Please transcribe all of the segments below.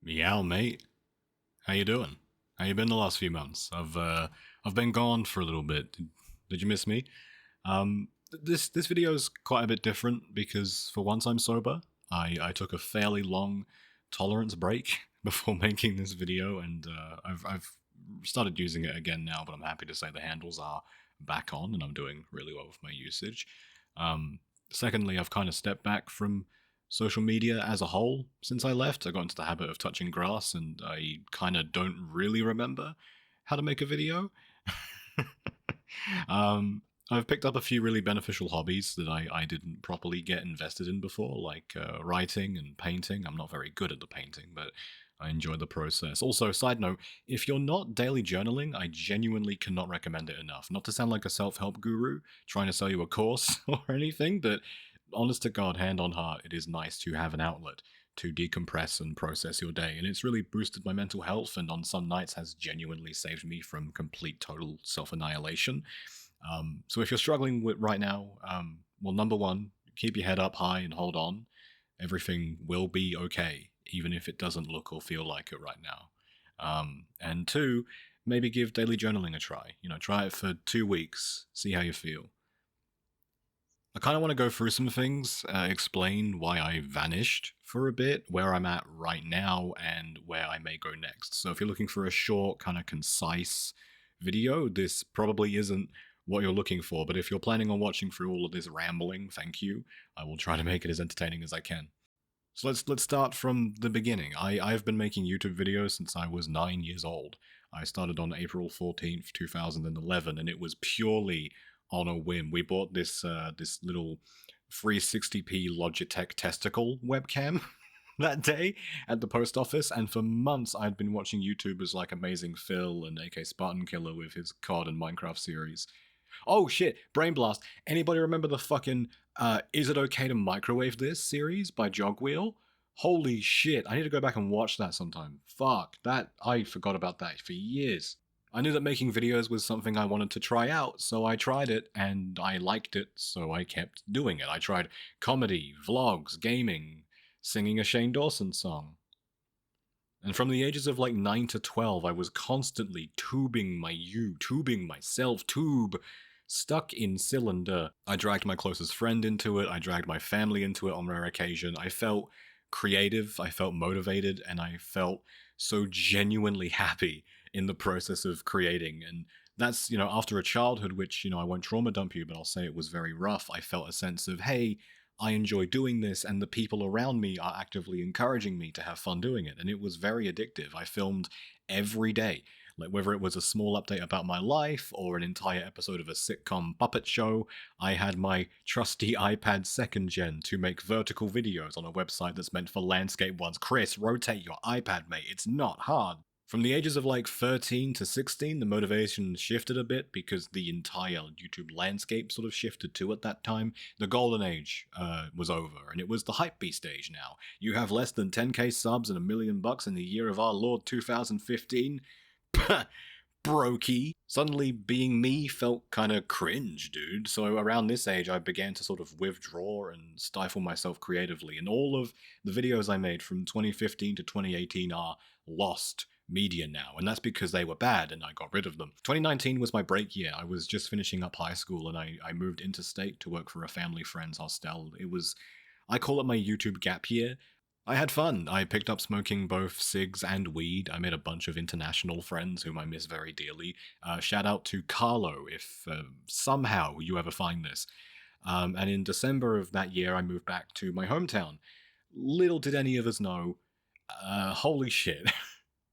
Meow, mate. How you doing? How you been the last few months? I've been gone for a little bit. Did you miss me? This video is quite a bit different because for once I'm sober. I took a fairly long tolerance break before making this video, and I've started using it again now. But I'm happy to say the handles are back on, and I'm doing really well with my usage. Um, Secondly, I've kind of stepped back from social media as a whole since I left. I got into the habit of touching grass, and I kind of don't really remember how to make a video. um, I've picked up a few really beneficial hobbies that I didn't properly get invested in before, like writing and painting. I'm not very good at the painting, but I enjoy the process. Also, side note, if you're not daily journaling, I genuinely cannot recommend it enough. Not to sound like a self help guru trying to sell you a course or anything, but honest to God, hand on heart, it is nice to have an outlet to decompress and process your day. And it's really boosted my mental health, and on some nights has genuinely saved me from complete, total self annihilation. So if you're struggling with right now, well, number one, keep your head up high and hold on. Everything will be okay, even if it doesn't look or feel like it right now. And two, maybe give daily journaling a try. Try it for 2 weeks, see how you feel. I kind of want to go through some things, explain why I vanished for a bit, where I'm at right now, and where I may go next. So if you're looking for a short, kind of concise video, this probably isn't what you're looking for. But if you're planning on watching through all of this rambling, thank you. I will try to make it as entertaining as I can. So let's start from the beginning. I've been making YouTube videos since I was 9 years old. I started on April 14th, 2011, and it was purely on a whim. We bought this little 360p Logitech testicle webcam that day at the post office, and for months I'd been watching YouTubers like Amazing Phil and AK Spartan Killer with his COD and Minecraft series. Oh shit, Brain Blast. Anybody remember the fucking Is It Okay to Microwave This series by Jogwheel? Holy shit, I need to go back and watch that sometime. Fuck, I forgot about that for years. I knew that making videos was something I wanted to try out, so I tried it, and I liked it, so I kept doing it. I tried comedy, vlogs, gaming, singing a Shane Dawson song. And from the ages of like 9 to 12, I was constantly tubing myself, stuck in cylinder. I dragged my closest friend into it, I dragged my family into it on rare occasion. I felt creative, I felt motivated, and I felt so genuinely happy in the process of creating. And that's, after a childhood, which, I won't trauma dump you, but I'll say it was very rough. I felt a sense of, hey, I enjoy doing this, and the people around me are actively encouraging me to have fun doing it. And it was very addictive. I filmed every day, like whether it was a small update about my life or an entire episode of a sitcom puppet show. I had my trusty iPad 2nd gen to make vertical videos on a website that's meant for landscape ones. Chris, rotate your iPad, mate. It's not hard. From the ages of like 13 to 16, the motivation shifted a bit because the entire YouTube landscape sort of shifted too at that time. The golden age was over, and it was the hypebeast age now. You have less than 10k subs and $1 million in the year of our Lord 2015. Brokey. Suddenly being me felt kind of cringe, dude. So around this age, I began to sort of withdraw and stifle myself creatively. And all of the videos I made from 2015 to 2018 are lost media now, and that's because they were bad and I got rid of them. 2019 was my break year. I was just finishing up high school, and I moved interstate to work for a family friend's hostel. I call it my YouTube gap year. I had fun. I picked up smoking both cigs and weed. I made a bunch of international friends whom I miss very dearly. Shout out to Carlo if somehow you ever find this. And in December of that year, I moved back to my hometown. Little did any of us know, holy shit.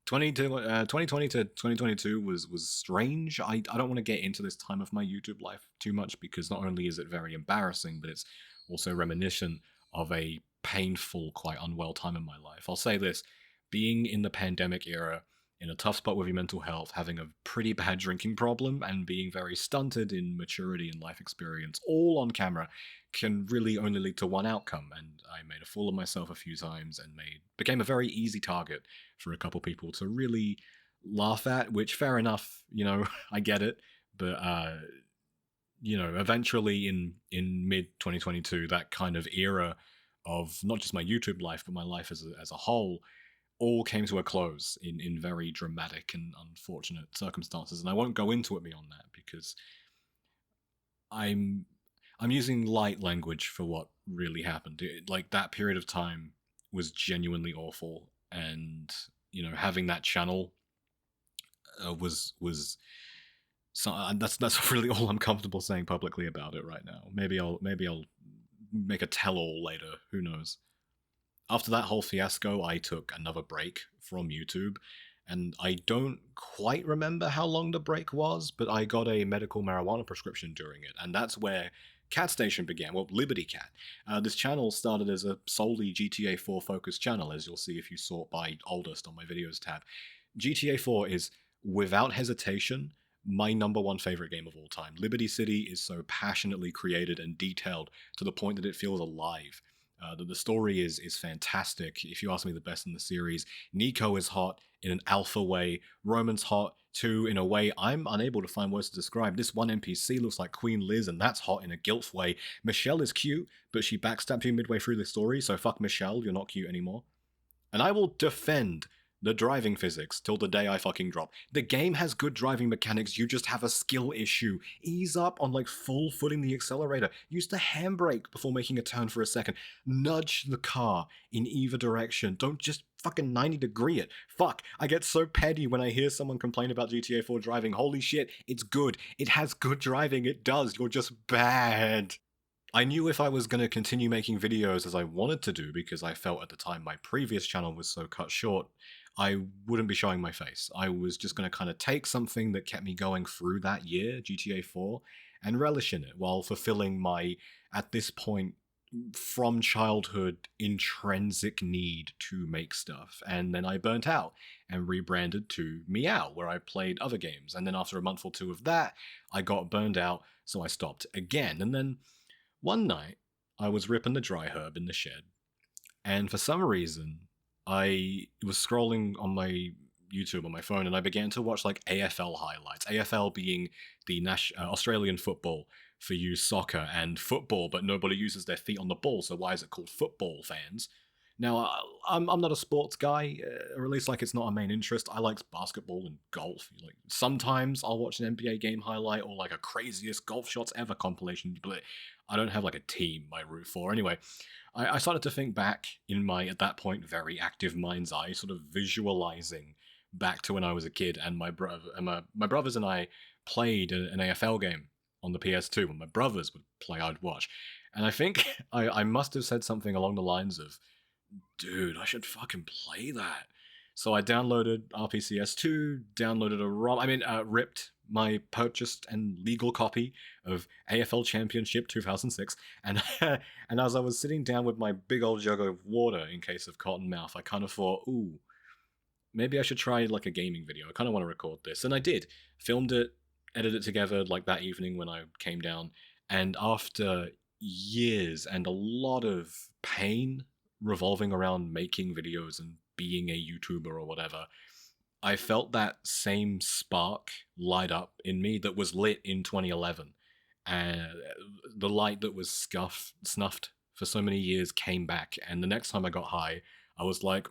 2020 to 2022 was strange. I don't want to get into this time of my YouTube life too much because not only is it very embarrassing, but it's also reminiscent of a painful, quite unwell time in my life. I'll say this, being in the pandemic era, in a tough spot with your mental health, having a pretty bad drinking problem, and being very stunted in maturity and life experience, all on camera, can really only lead to one outcome. And I made a fool of myself a few times and became a very easy target for a couple people to really laugh at, which fair enough, I get it. But eventually in mid 2022, that kind of era of not just my YouTube life, but my life as a whole, all came to a close in very dramatic and unfortunate circumstances. And I won't go into it beyond that because I'm I'm using light language for what really happened. Like that period of time was genuinely awful, and having that channel was so that's really all I'm comfortable saying publicly about it right now. Maybe I'll make a tell-all later. Who knows? After that whole fiasco, I took another break from YouTube, and I don't quite remember how long the break was, but I got a medical marijuana prescription during it, and that's where Catstation began. Well, Liberty Cat. This channel started as a solely GTA 4 focused channel, as you'll see if you sort by oldest on my videos tab. GTA 4 is, without hesitation, my number one favorite game of all time. Liberty City is so passionately created and detailed to the point that it feels alive. The story is fantastic. If you ask me, the best in the series. Nico is hot in an alpha way. Roman's hot too in a way I'm unable to find words to describe. This one NPC looks like Queen Liz, and that's hot in a guilt way. Michelle is cute, but she backstabbed you midway through the story, so fuck Michelle, you're not cute anymore. And I will defend the driving physics till the day I fucking drop. The game has good driving mechanics, you just have a skill issue. Ease up on like full footing the accelerator. Use the handbrake before making a turn for a second. Nudge the car in either direction. Don't just fucking 90-degree it. Fuck, I get so petty when I hear someone complain about GTA 4 driving. Holy shit, it's good. It has good driving, it does. You're just bad. I knew if I was going to continue making videos as I wanted to do, because I felt at the time my previous channel was so cut short, I wouldn't be showing my face. I was just going to kind of take something that kept me going through that year, GTA 4, and relish in it while fulfilling my, at this point, from childhood, intrinsic need to make stuff. And then I burnt out and rebranded to Meow, where I played other games. And then after a month or two of that, I got burned out, so I stopped again. And then one night, I was ripping the dry herb in the shed, and for some reason, I was scrolling on my YouTube on my phone, and I began to watch like AFL highlights. AFL being the Australian football for you soccer, and football, but nobody uses their feet on the ball, so why is it called football, fans? Now, I'm not a sports guy, or at least like it's not a main interest. I like basketball and golf. Like sometimes I'll watch an NBA game highlight or like a craziest golf shots ever compilation, but I don't have like a team I root for. Anyway, I started to think back in my, at that point, very active mind's eye, sort of visualizing back to when I was a kid, and my brothers and I played an AFL game on the PS2. When my brothers would play, I'd watch. And I think I must have said something along the lines of, dude, I should fucking play that. So I downloaded RPCS2, downloaded a ROM, ripped my purchased and legal copy of AFL Championship 2006, and and as I was sitting down with my big old jug of water in case of cotton mouth, I kind of thought, ooh, maybe I should try like a gaming video. I kind of want to record this, and I did. Filmed it, edited it together like that evening when I came down, and after years and a lot of pain revolving around making videos and being a YouTuber or whatever, I felt that same spark light up in me that was lit in 2011. And the light that was snuffed for so many years came back. And the next time I got high, I was like,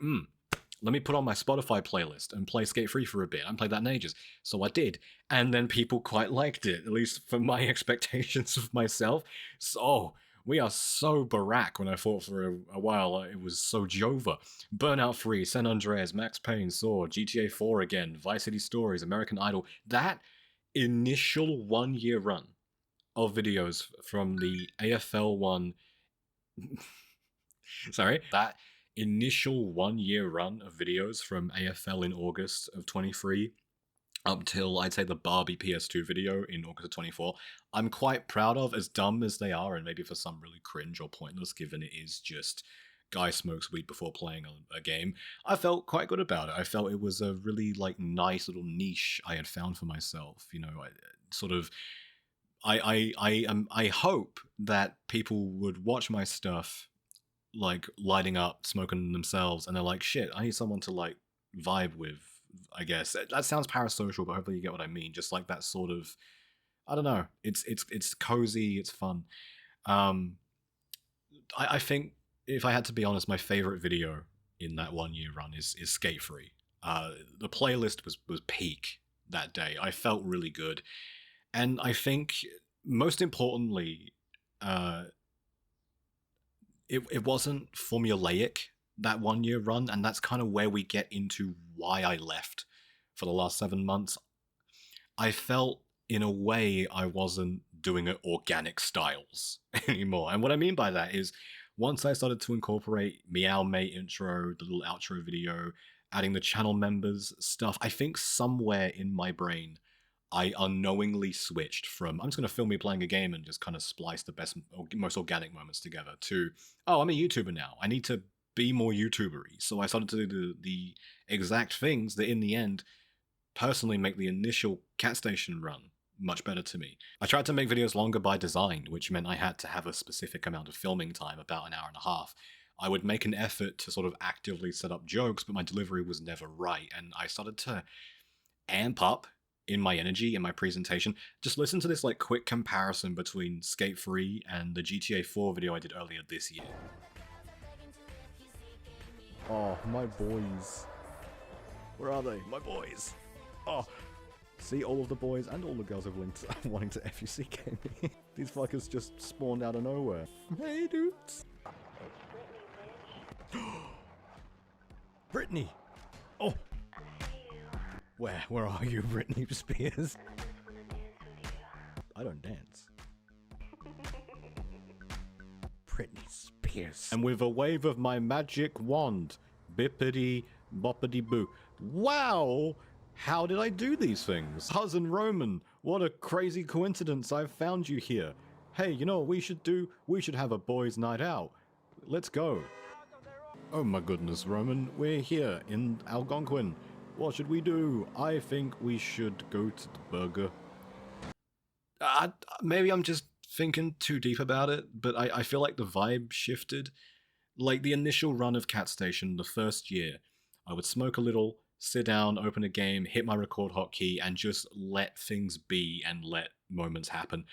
let me put on my Spotify playlist and play Skate Free for a bit. I haven't played that in ages. So I did. And then people quite liked it, at least for my expectations of myself. So we are so barack. When I thought for a while it was so Jova. Burnout 3, San Andreas, Max Payne, Sword, GTA 4 again, Vice City Stories, American Idol. That initial 1-year run of videos from the AFL one... Sorry. That initial 1-year run of videos from AFL in August of 23 up till, I'd say, the Barbie PS2 video in August of 24, I'm quite proud of, as dumb as they are, and maybe for some really cringe or pointless, given it is just guy smokes weed before playing a game. I felt quite good about it. I felt it was a really like nice little niche I had found for myself. I hope that people would watch my stuff like lighting up, smoking themselves, and they're like, shit, I need someone to like vibe with, I guess. That sounds parasocial, but hopefully you get what I mean. Just like that sort of, I don't know. It's cozy. It's fun. I think if I had to be honest, my favorite video in that 1 year run is Skate Free. The playlist was peak that day. I felt really good, and I think most importantly, uh, it wasn't formulaic that 1 year run, and that's kind of where we get into why I left for the last 7 months. I felt in a way I wasn't doing it organic styles anymore. And what I mean by that is once I started to incorporate Meow Mate intro, the little outro video, adding the channel members stuff, I think somewhere in my brain I unknowingly switched from I'm just going to film me playing a game and just kind of splice the best, most organic moments together to, oh, I'm a YouTuber now. I need to be more YouTubery. So I started to do the exact things that in the end personally make the initial Catstation run much better to me. I tried to make videos longer by design, which meant I had to have a specific amount of filming time, about an hour and a half. I would make an effort to sort of actively set up jokes, but my delivery was never right, and I started to amp up in my energy in my presentation. Just listen to this like quick comparison between Skate Free and the GTA 4 video I did earlier this year. Oh, my boys. Where are they? My boys. Oh, see, all of the boys and all the girls have linked wanting to FUC me. These fuckers just spawned out of nowhere. Hey, dudes. Brittany. Oh. Where are you, Britney Spears? I don't dance. Britney Spears. And with a wave of my magic wand, bippity boppity boo. Wow! How did I do these things? Cousin Roman, what a crazy coincidence I've found you here. Hey, you know what we should do? We should have a boys' night out. Let's go. Oh my goodness, Roman, we're here in Algonquin. What should we do? I think we should go to the burger. Maybe I'm just thinking too deep about it, but I feel like the vibe shifted. Like the initial run of Catstation, the first year, I would smoke a little, sit down, open a game, hit my record hotkey, and just let things be and let moments happen.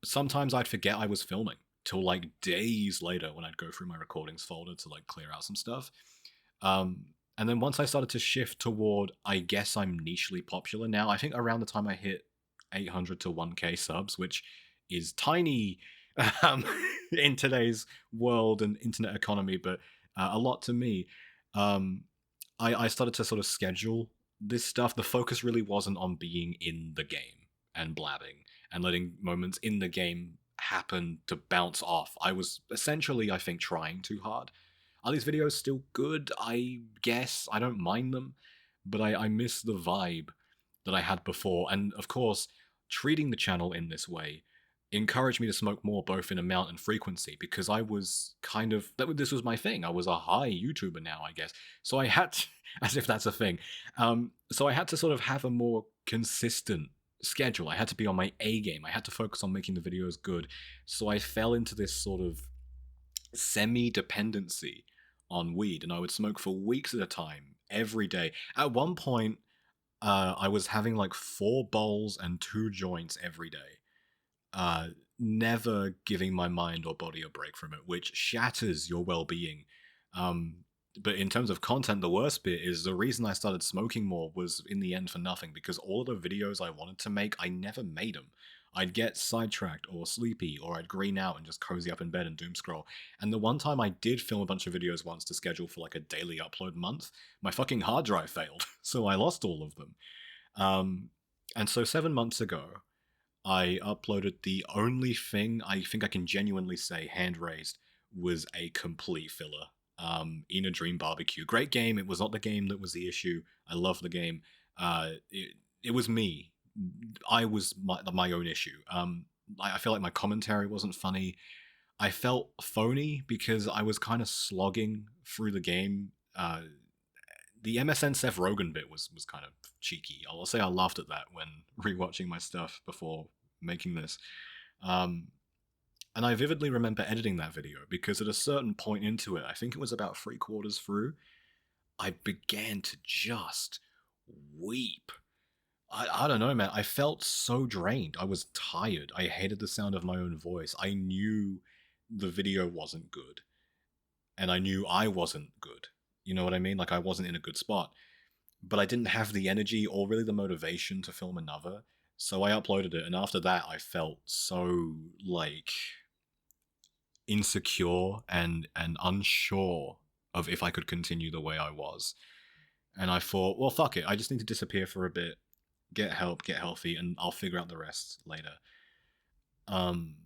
Sometimes I'd forget I was filming till like days later when I'd go through my recordings folder to like clear out some stuff. And then once I started to shift toward, I guess I'm nichely popular now, I think around the time I hit 800 to 1k subs, which is tiny in today's world and internet economy, but a lot to me. I started to sort of schedule this stuff. The focus really wasn't on being in the game and blabbing and letting moments in the game happen to bounce off. I was essentially, I think, trying too hard. Are these videos still good? I guess. I don't mind them, but I miss the vibe that I had before. And of course, treating the channel in this way encouraged me to smoke more, both in amount and frequency, because I was kind of, this was my thing. I was a high YouTuber now, I guess. So I had to, as if that's a thing. So I had to sort of have a more consistent schedule. I had to be on my A game. I had to focus on making the videos good. So I fell into this sort of semi-dependency on weed, and I would smoke for weeks at a time, every day. At one point, I was having like 4 bowls and 2 joints every day, never giving my mind or body a break from it, which shatters your well-being. But in terms of content, the worst bit is the reason I started smoking more was in the end for nothing, because all of the videos I wanted to make, I never made them. I'd get sidetracked or sleepy, or I'd green out and just cozy up in bed and doom scroll. And the one time I did film a bunch of videos once to schedule for like a daily upload month, my fucking hard drive failed, so I lost all of them. And so 7 months ago, I uploaded the only thing I think I can genuinely say, hand raised, was a complete filler. In a Dream Barbecue. Great game. It was not the game that was the issue. I love the game. It was me. I was my own issue. I feel like my commentary wasn't funny. I felt phony because I was kind of slogging through the game. The MSN Seth Rogen bit was kind of cheeky. I'll say I laughed at that when rewatching my stuff before making this. And I vividly remember editing that video because at a certain point into it, I think it was about 3/4 through, I began to just weep. I don't know, man. I felt so drained. I was tired. I hated the sound of my own voice. I knew the video wasn't good. And I knew I wasn't good. You know what I mean? Like I wasn't in a good spot, but I didn't have the energy or really the motivation to film another. So I uploaded it, and after that, I felt so like insecure and unsure of if I could continue the way I was. And I thought, well, fuck it. I just need to disappear for a bit, get help, get healthy, and I'll figure out the rest later. Um,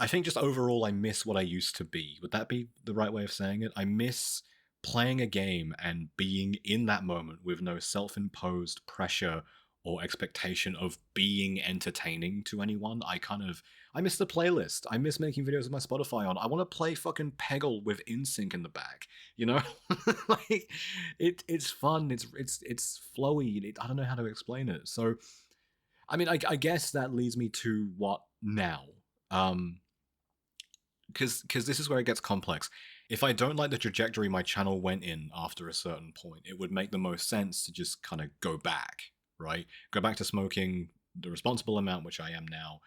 I think just overall, I miss what I used to be. Would that be the right way of saying it? I miss playing a game and being in that moment with no self imposed pressure or expectation of being entertaining to anyone. I miss the playlist. I miss making videos with my Spotify on. I want to play fucking Peggle with InSync in the back. You know, like it's fun. It's flowy. I don't know how to explain it. So, I mean, I guess that leads me to what now. Um, because this is where it gets complex. If I don't like the trajectory my channel went in after a certain point, it would make the most sense to just kind of go back, right? Go back to smoking the responsible amount, which I am now,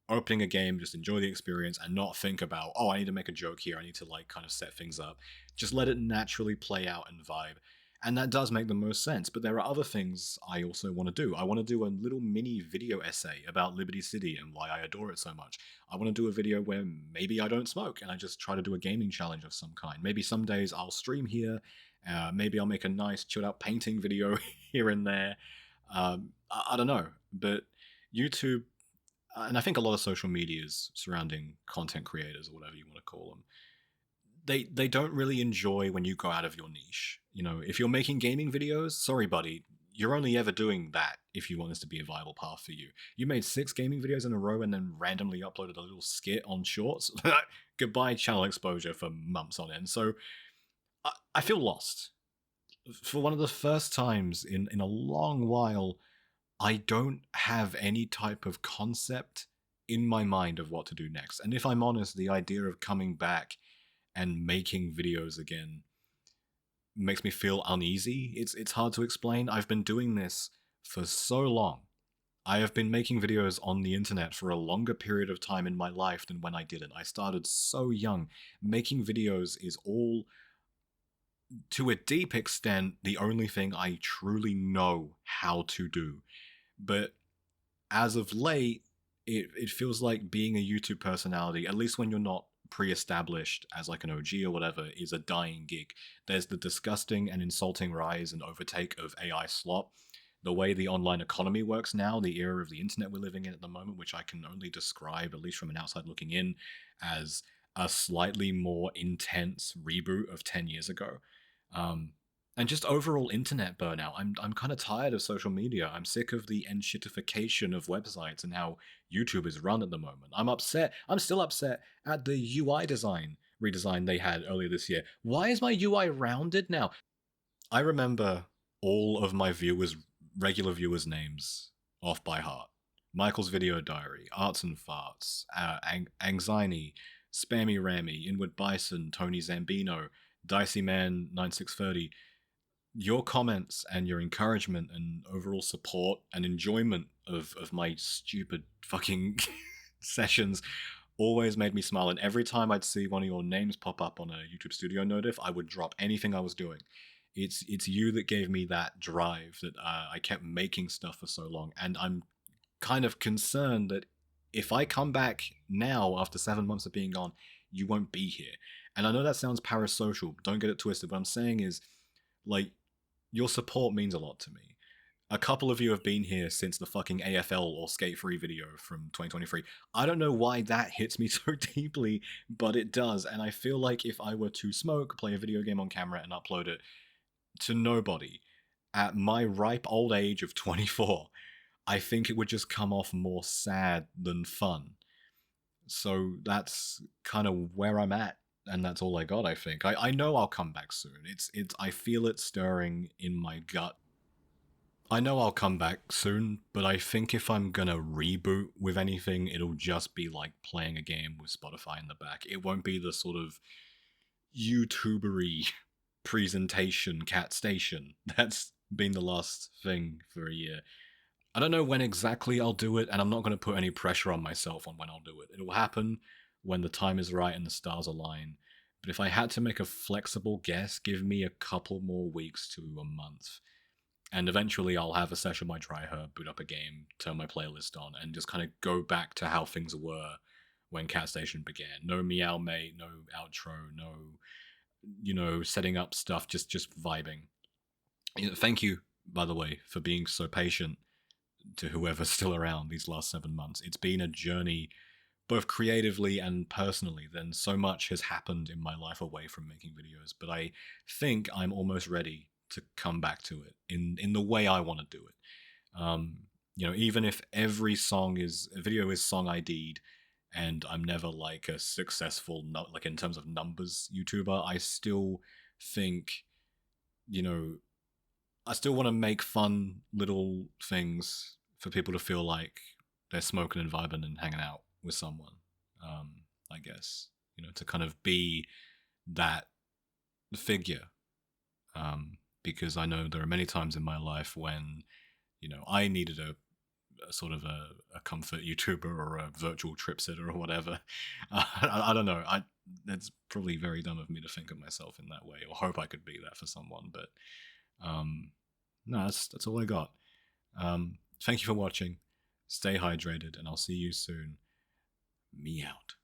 opening a game, just enjoy the experience and not think about, oh, I need to make a joke here, I need to like kind of set things up. Just let it naturally play out and vibe. And that does make the most sense, but there are other things I also want to do. I want to do a little mini video essay about Liberty City and why I adore it so much. I want to do a video where maybe I don't smoke and I just try to do a gaming challenge of some kind. Maybe some days I'll stream here. Maybe I'll make a nice chilled out painting video here and there. I don't know, but YouTube, and I think a lot of social medias surrounding content creators or whatever you want to call them, they don't really enjoy when you go out of your niche. You know, if you're making gaming videos, sorry buddy, you're only ever doing that if you want this to be a viable path for you. You made 6 gaming videos in a row and then randomly uploaded a little skit on shorts. Goodbye channel exposure for months on end. So I feel lost. For one of the first times in a long while, I don't have any type of concept in my mind of what to do next. And if I'm honest, the idea of coming back and making videos again makes me feel uneasy. It's hard to explain. I've been doing this for so long. I have been making videos on the internet for a longer period of time in my life than when I didn't. I started so young. Making videos is all, to a deep extent, the only thing I truly know how to do. But as of late, it feels like being a YouTube personality, at least when you're not pre-established as like an OG or whatever, is a dying gig. There's the disgusting and insulting rise and overtake of AI slop. The way the online economy works now, the era of the internet we're living in at the moment, which I can only describe, at least from an outside looking in, as a slightly more intense reboot of 10 years ago. And just overall internet burnout. I'm kind of tired of social media. I'm sick of the enshittification of websites and how YouTube is run at the moment. I'm upset. I'm still upset at the UI redesign they had earlier this year. Why is my UI rounded now? I remember all of my regular viewers' names off by heart. Michael's Video Diary, Arts and Farts, Anxiety, Spammy Rammy, Inward Bison, Tony Zambino, Dicey Man 9630. Your comments and your encouragement and overall support and enjoyment of my stupid fucking sessions always made me smile. And every time I'd see one of your names pop up on a YouTube Studio notif, I would drop anything I was doing. It's you that gave me that drive that I kept making stuff for so long. And I'm kind of concerned that if I come back now after 7 months of being gone, you won't be here. And I know that sounds parasocial. Don't get it twisted. What I'm saying is, like, your support means a lot to me. A couple of you have been here since the fucking AFL or Skate Free video from 2023. I don't know why that hits me so deeply, but it does. And I feel like if I were to smoke, play a video game on camera, and upload it to nobody at my ripe old age of 24, I think it would just come off more sad than fun. So that's kind of where I'm at. And that's all I got, I think. I know I'll come back soon. I feel it stirring in my gut. I know I'll come back soon, but I think if I'm gonna reboot with anything, it'll just be like playing a game with Spotify in the back. It won't be the sort of YouTubery presentation Catstation that's been the last thing for a year. I don't know when exactly I'll do it, and I'm not going to put any pressure on myself on when I'll do it. It will happen when the time is right and the stars align. But if I had to make a flexible guess, give me a couple more weeks to a month. And eventually I'll have a session my dry herb, boot up a game, turn my playlist on, and just kind of go back to how things were when Catstation began. No meow mate, no outro, no, setting up stuff, just vibing. Thank you, by the way, for being so patient to whoever's still around these last 7 months. It's been a journey, both creatively and personally. Then so much has happened in my life away from making videos, but I think I'm almost ready to come back to it in the way I want to do it. Even if every video is song ID'd, and I'm never like a successful, like in terms of numbers YouTuber, I still think, I still want to make fun little things for people to feel like they're smoking and vibing and hanging out with someone. I guess, to kind of be that figure. Because I know there are many times in my life when, I needed a sort of a comfort YouTuber or a virtual trip sitter or whatever. I don't know. That's probably very dumb of me to think of myself in that way, or hope I could be that for someone. But no, that's all I got. Thank you for watching. Stay hydrated, and I'll see you soon. Me out.